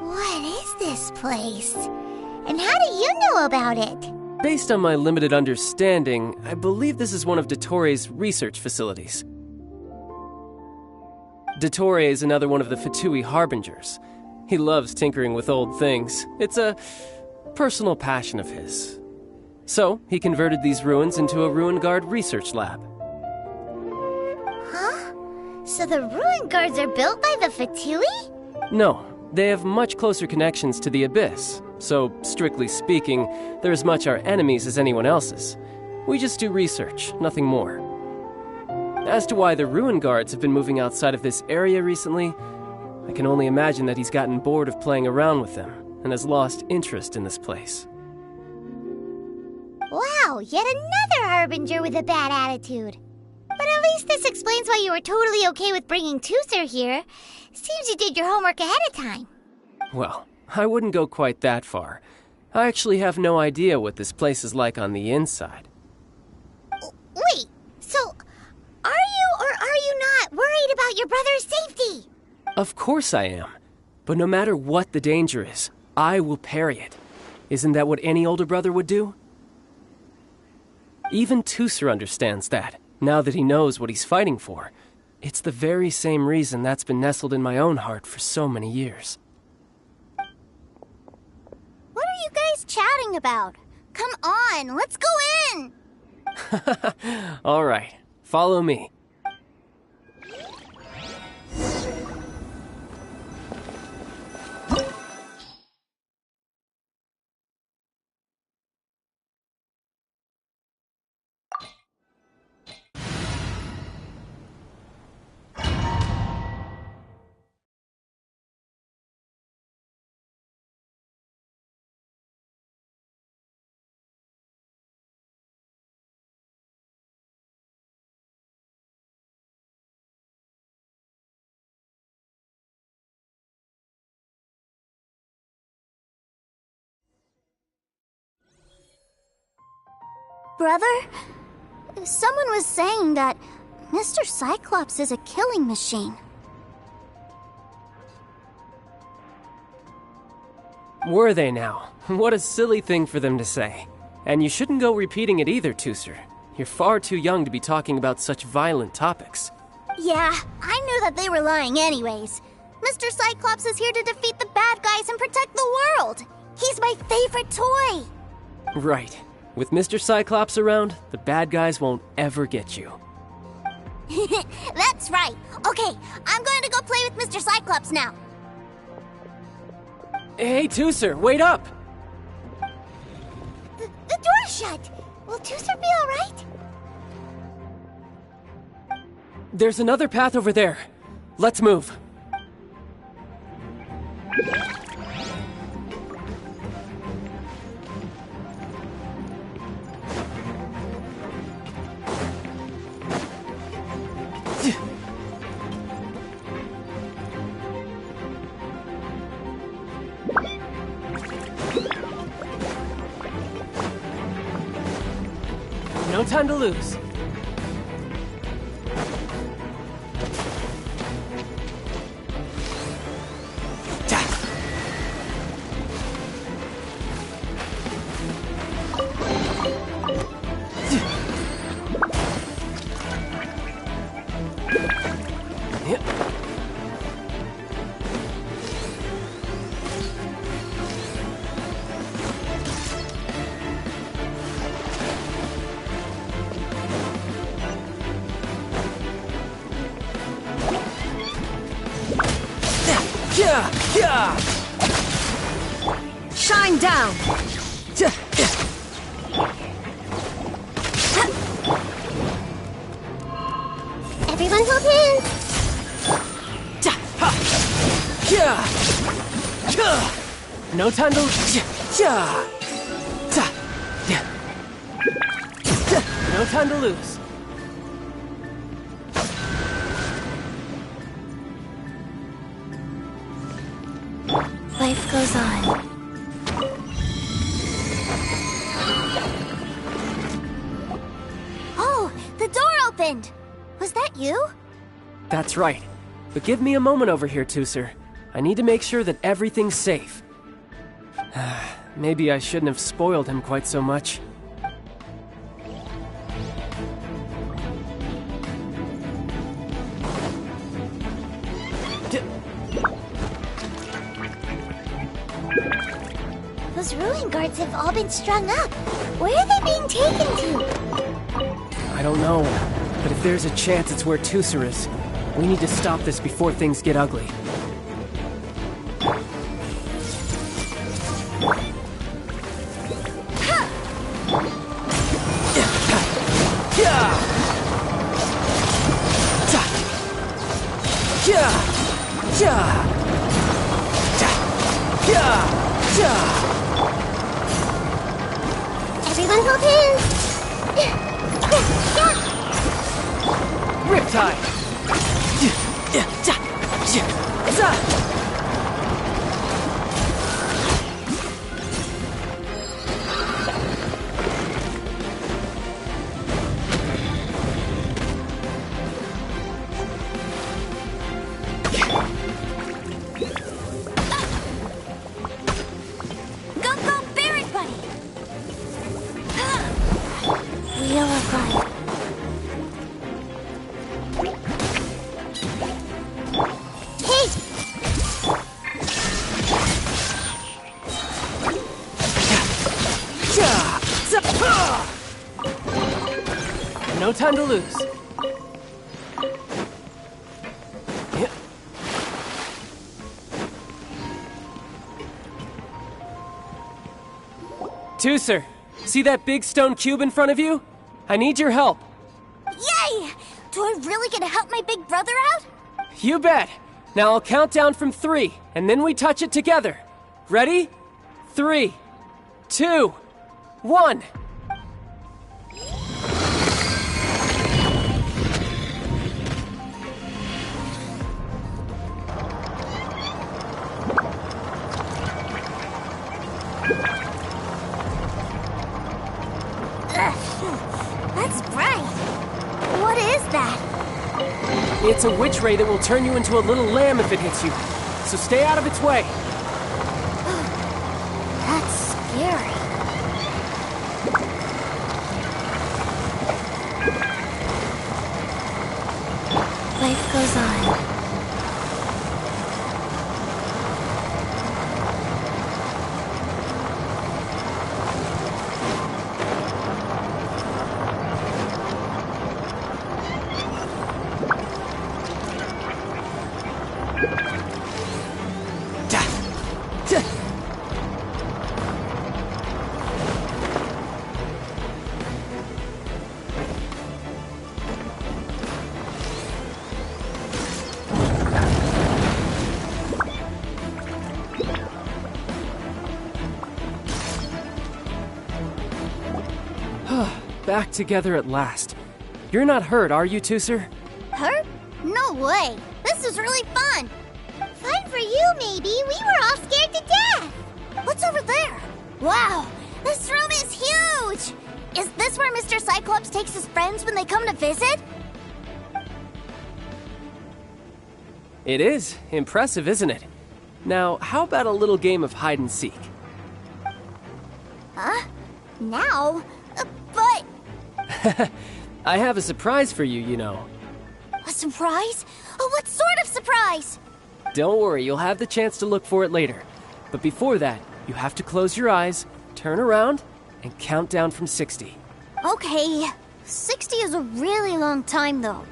What is this place? And how do you know about it? Based on my limited understanding, I believe this is one of Dottoro's research facilities. Dottore is another one of the Fatui Harbingers. He loves tinkering with old things. It's a personal passion of his. So, he converted these ruins into a Ruin Guard research lab. Huh? So the ruin guards are built by the Fatui? No, they have much closer connections to the Abyss. So, strictly speaking, they're as much our enemies as anyone else's. We just do research, nothing more. As to why the Ruin Guards have been moving outside of this area recently, I can only imagine that he's gotten bored of playing around with them and has lost interest in this place. Wow, yet another Harbinger with a bad attitude. But at least this explains why you were totally okay with bringing Tooser here. Seems you did your homework ahead of time. Well, I wouldn't go quite that far. I actually have no idea what this place is like on the inside. Wait, so are you or are you not worried about your brother's safety? Of course I am. But no matter what the danger is, I will parry it. Isn't that what any older brother would do? Even Tooser understands that, now that he knows what he's fighting for. It's the very same reason that's been nestled in my own heart for so many years. What are you guys chatting about? Come on, let's go in! All right, follow me. Brother? Someone was saying that Mr. Cyclops is a killing machine. Were they now? What a silly thing for them to say. And you shouldn't go repeating it either, Tooser. You're far too young to be talking about such violent topics. Yeah, I knew that they were lying anyways. Mr. Cyclops is here to defeat the bad guys and protect the world. He's my favorite toy. Right. With Mr. Cyclops around, the bad guys won't ever get you. That's right. Okay, I'm going to go play with Mr. Cyclops now. Hey, Tooser, wait up! The door's shut. Will Tooser be all right? There's another path over there. Let's move. No time to lose. Shine down! Everyone hold hands. No time to... No time to lose. Life goes on. Oh, the door opened. Was that you? That's right. But give me a moment over here, Tooser. I need to make sure that everything's safe. Maybe I shouldn't have spoiled him quite so much. Those ruin guards have all been strung up. Where are they being taken to? I don't know, but if there's a chance it's where Tooser is, we need to stop this before things get ugly. Everyone hold hands. Riptide! No time to lose. Tooser, see that big stone cube in front of you? I need your help. Yay! Do I really get to help my big brother out? You bet. Now I'll count down from 3, and then we touch it together. Ready? 3, 2, 1. It's a witch ray that will turn you into a little lamb if it hits you. So stay out of its way. That's scary. Life goes on. Back together at last. You're not hurt, are you, Tooser? Hurt? No way. This is really fun. Fun for you, maybe. We were all scared to death. What's over there? Wow, this room is huge. Is this where Mr. Cyclops takes his friends when they come to visit? It is. Impressive, isn't it? Now, how about a little game of hide and seek? Huh? Now? But... I have a surprise for you, you know. A surprise? Oh, what sort of surprise? Don't worry, you'll have the chance to look for it later. But before that, you have to close your eyes, turn around, and count down from 60. Okay. 60 is a really long time, though.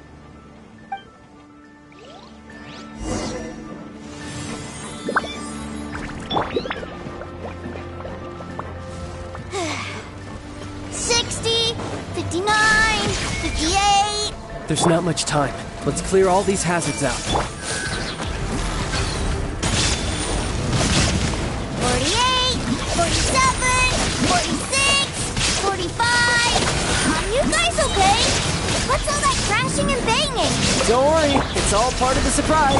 $60, $59, $58. There's not much time. Let's clear all these hazards out. 48, 47, 46, 45. Are you guys okay? What's all that crashing and banging? Don't worry, it's all part of the surprise.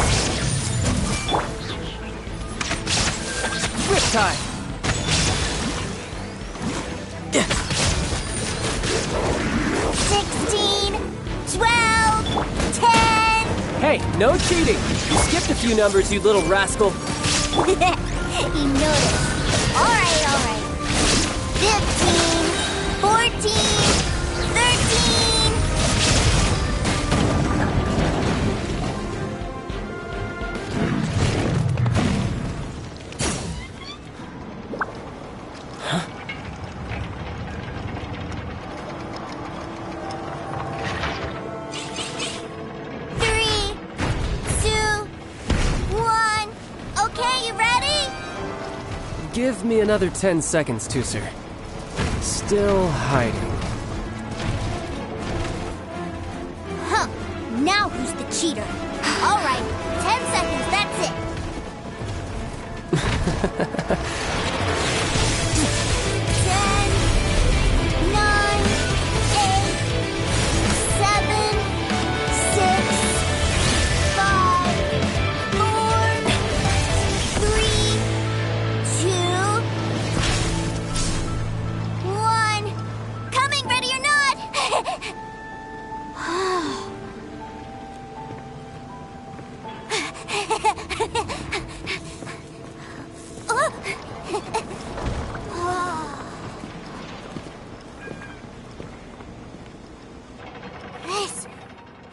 Whip time. 16, 12, 10. Hey, no cheating. You skipped a few numbers, you little rascal. He noticed. All right. 15, 14, 13. Give me another 10 seconds, Tooser. Still hiding. Huh. Now who's the cheater? All right. 10 seconds, that's it. 10, 9, 8, 7, 6, 5, 4, 3, 2, 1. Coming, ready or not?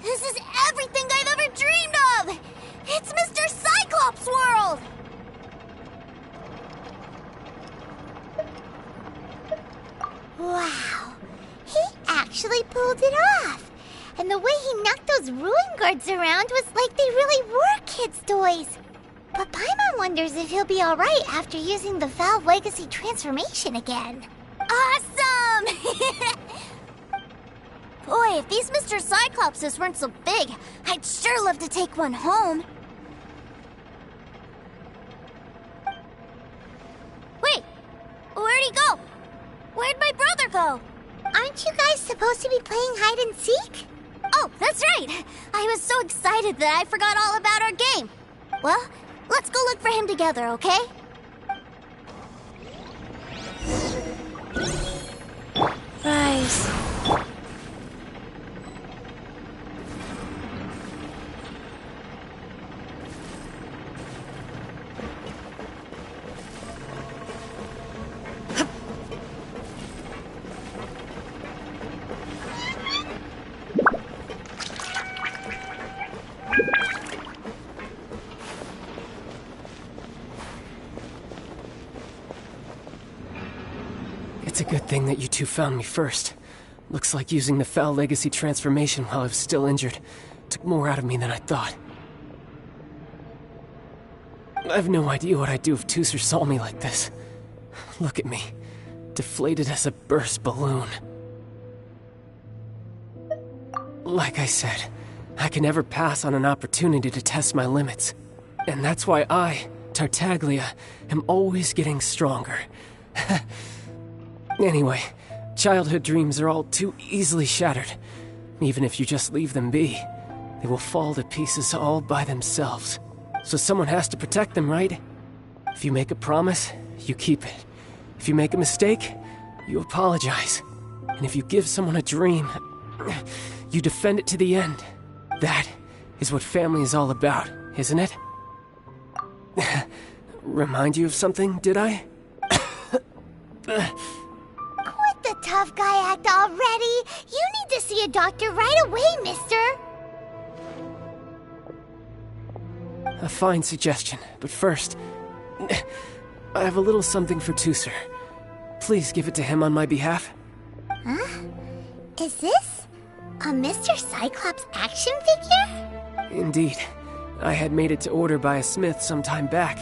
This is everything I've ever dreamed of! It's Mr. Cyclops' world! Wow. He actually pulled it off. And the way he knocked those ruin guards around was like they really were kids' toys. But Paimon wonders if he'll be alright after using the Valve Legacy transformation again. Awesome! Boy, if these Mr. Cyclopses weren't so big, I'd sure love to take one home. Wait, where'd he go? Where'd my brother go? Aren't you guys supposed to be playing hide and seek? Oh, that's right! I was so excited that I forgot all about our game. Well, let's go look for him together, okay? Rise. It's a good thing that you two found me first. Looks like using the Foul Legacy transformation while I was still injured took more out of me than I thought. I have no idea what I'd do if Tusser saw me like this. Look at me, deflated as a burst balloon. Like I said, I can never pass on an opportunity to test my limits. And that's why I, Tartaglia, am always getting stronger. Anyway, childhood dreams are all too easily shattered. Even if you just leave them be, they will fall to pieces all by themselves. So someone has to protect them, right? If you make a promise, you keep it. If you make a mistake, you apologize. And if you give someone a dream, you defend it to the end. That is what family is all about, isn't it? Remind you of something, did I? Quit the tough guy act already! You need to see a doctor right away, mister! A fine suggestion, but first, I have a little something for Tusser. Please give it to him on my behalf. Huh? Is this a Mr. Cyclops action figure? Indeed. I had made it to order by a smith some time back.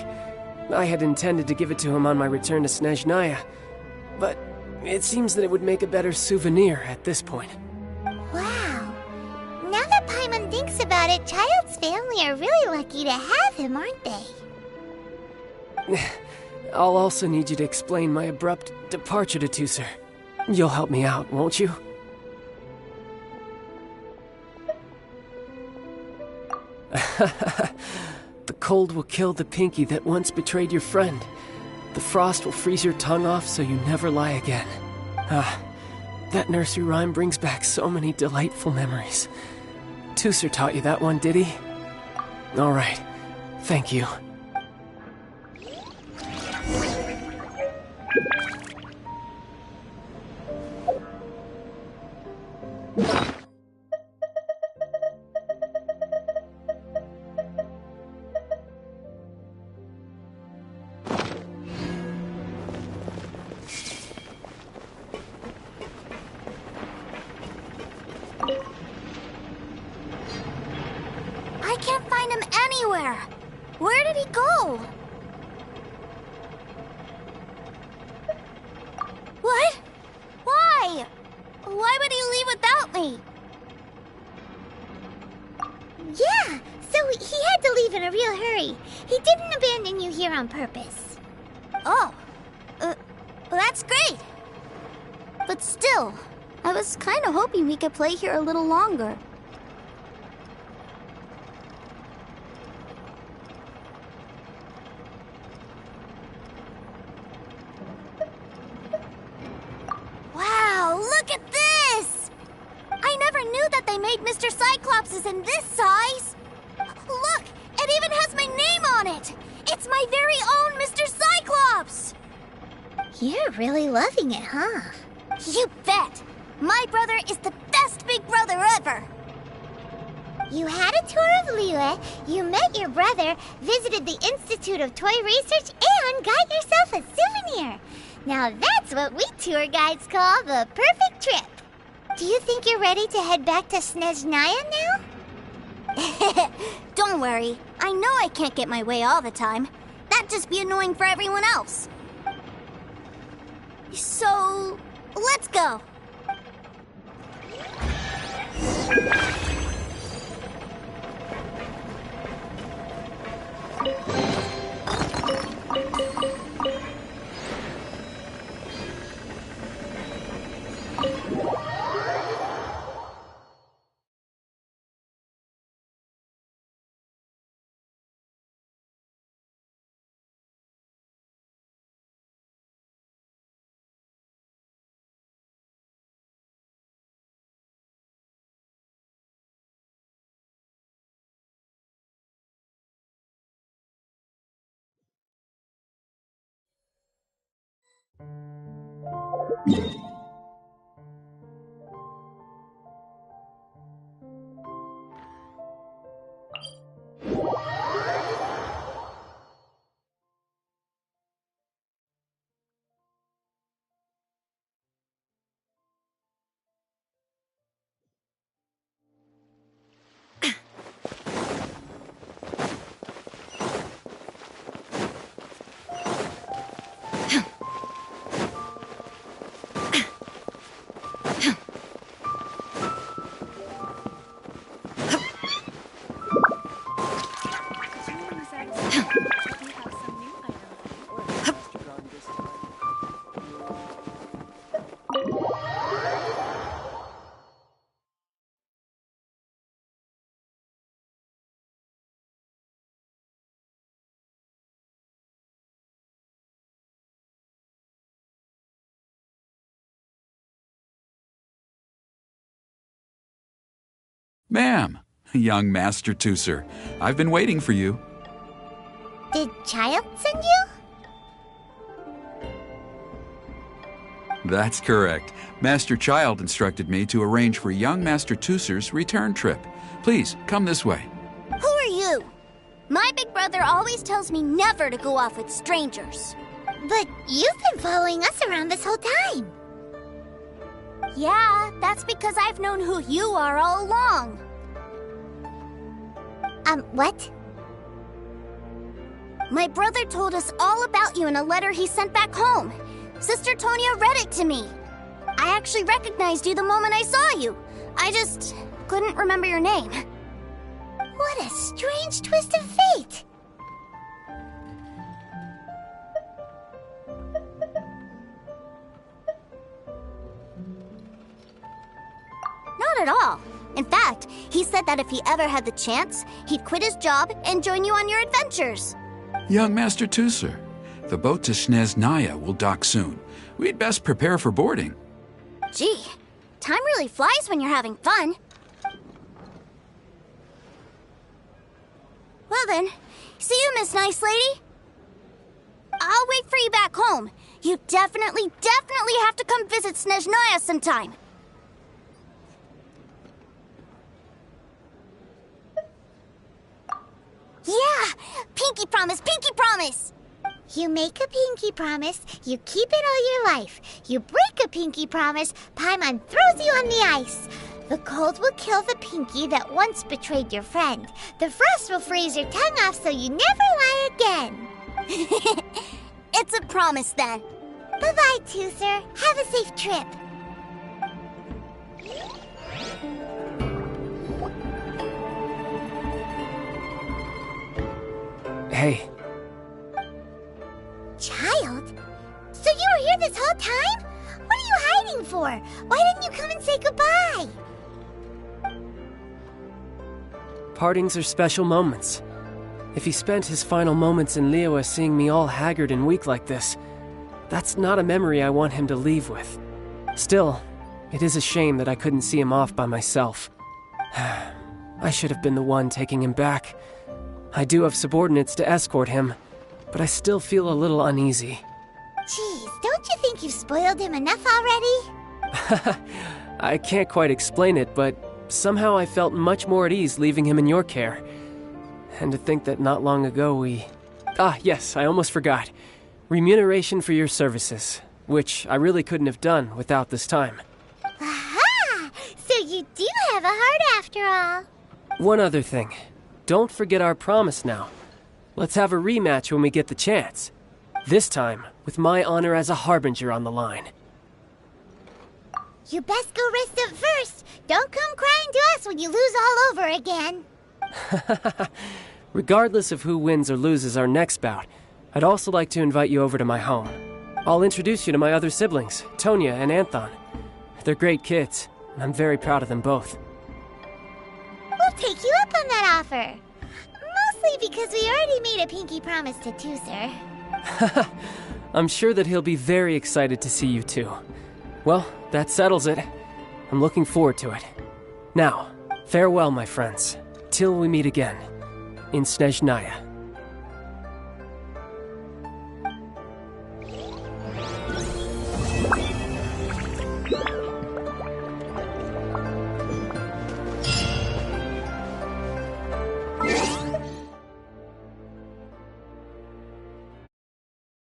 I had intended to give it to him on my return to Snezhnaya, but it seems that it would make a better souvenir at this point. Wow. Now that Paimon thinks about it, Childe's family are really lucky to have him, aren't they? I'll also need you to explain my abrupt departure to Tusser. You'll help me out, won't you? The cold will kill the pinky that once betrayed your friend. The frost will freeze your tongue off so you never lie again. Ah, that nursery rhyme brings back so many delightful memories. Tusser taught you that one, did he? All right. Thank you. I can't find him anywhere. Where did he go? What? Why? Why would he leave without me? Yeah, so he had to leave in a real hurry. He didn't abandon you here on purpose. Oh, well, that's great. But still, I was kind of hoping we could play here a little longer. Wow, look at this! I never knew that they made Mr. Cyclopses in this size. Look, it even has my name on it. It's my very own Mr. Cyclops! You're really loving it, huh? You bet! My brother is the best big brother ever! You had a tour of Liyue, you met your brother, visited the Institute of Toy Research, and got yourself a souvenir. Now that's what we tour guides call the perfect trip. Do you think you're ready to head back to Snezhnaya now? Don't worry. I know I can't get my way all the time. That'd just be annoying for everyone else. So, let's go. Ma'am, young Master Tooser, I've been waiting for you. Did Childe send you? That's correct. Master Childe instructed me to arrange for young Master Tooser's return trip. Please, come this way. Who are you? My big brother always tells me never to go off with strangers. But you've been following us around this whole time. Yeah, that's because I've known who you are all along. What? My brother told us all about you in a letter he sent back home. Sister Tonia read it to me. I actually recognized you the moment I saw you. I just couldn't remember your name. What a strange twist of fate! Not at all. In fact, he said that if he ever had the chance, he'd quit his job and join you on your adventures. Young Master Tooser, the boat to Snezhnaya will dock soon. We'd best prepare for boarding. Gee, time really flies when you're having fun. Well then, see you, Miss Nice Lady. I'll wait for you back home. You definitely have to come visit Snezhnaya sometime. Yeah! Pinky promise, pinky promise! You make a pinky promise, you keep it all your life. You break a pinky promise, Paimon throws you on the ice. The cold will kill the pinky that once betrayed your friend. The frost will freeze your tongue off so you never lie again. It's a promise then. Bye-bye, Tooser. Have a safe trip. Hey. Childe? So you were here this whole time? What are you hiding for? Why didn't you come and say goodbye? Partings are special moments. If he spent his final moments in Liyue seeing me all haggard and weak like this, that's not a memory I want him to leave with. Still, it is a shame that I couldn't see him off by myself. I should have been the one taking him back. I do have subordinates to escort him, but I still feel a little uneasy. Jeez, don't you think you've spoiled him enough already? I can't quite explain it, but somehow I felt much more at ease leaving him in your care. And to think that not long ago we... Ah, yes, I almost forgot. Remuneration for your services, which I really couldn't have done without this time. Aha! So you do have a heart after all. One other thing. Don't forget our promise now. Let's have a rematch when we get the chance. This time, with my honor as a harbinger on the line. You best go rest up first. Don't come crying to us when you lose all over again. Regardless of who wins or loses our next bout, I'd also like to invite you over to my home. I'll introduce you to my other siblings, Tonia and Anthon. They're great kids, and I'm very proud of them both. We'll take you up on that offer. Mostly because we already made a pinky promise to Tooser. I'm sure that he'll be very excited to see you too. Well, that settles it. I'm looking forward to it. Now, farewell, my friends, till we meet again in Snezhnaya.